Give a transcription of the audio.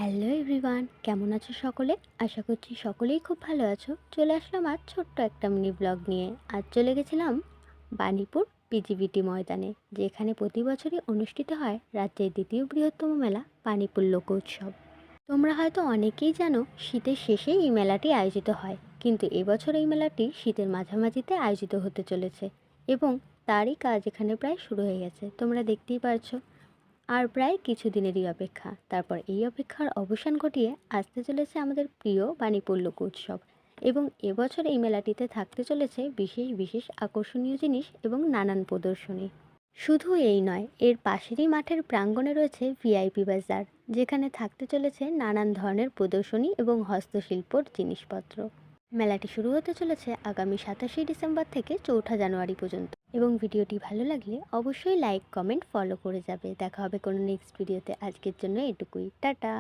Hello everyone, কেমন আছো সকলে? আশা করছি সকলেই খুব ভালো আছো। চলে আসলাম আজ ছোট্ট একটা মিনি ব্লগ নিয়ে। আজ চলে গেছিলাম বাণীপুর পিজিবিটি ময়দানে, যেখানে প্রতি বছরই অনুষ্ঠিত হয় রাজ্যের দ্বিতীয় বৃহত্তম মেলা বাণীপুর লোক উৎসব। তোমরা হয়তো অনেকেই জানো শীতের শেষে এই মেলাটি আয়োজিত হয়, কিন্তু এবছর এই মেলাটি শীতের মাঝামাঝিতে আয়োজিত হতে চলেছে এবং তারই কাজ এখানে প্রায় শুরু হয়ে গেছে। তোমরা দেখতেই পারছো। আর প্রায় কিছুদিনেরই অপেক্ষা, তারপর এই অপেক্ষার অবসান ঘটিয়ে আসতে চলেছে আমাদের প্রিয় বাণীপুর লোক উৎসব। এবং এবছর এই মেলাটিতে থাকতে চলেছে বিশেষ বিশেষ আকর্ষণীয় জিনিস এবং নানান প্রদর্শনী। শুধু এই নয়, এর পাশেরই মাঠের প্রাঙ্গণে রয়েছে ভিআইপি বাজার, যেখানে থাকতে চলেছে নানান ধরনের প্রদর্শনী এবং হস্তশিল্পর জিনিসপত্র। মেলাটি শুরু হতে চলেছে আগামী 27শে ডিসেম্বর থেকে 4ঠা জানুয়ারি পর্যন্ত। এবং ভিডিওটি ভালো লাগলে অবশ্যই লাইক, কমেন্ট, ফলো করে যাবে। দেখা হবে কোনো নেক্সট ভিডিওতে। আজকের জন্য এটুকুই, টাটা।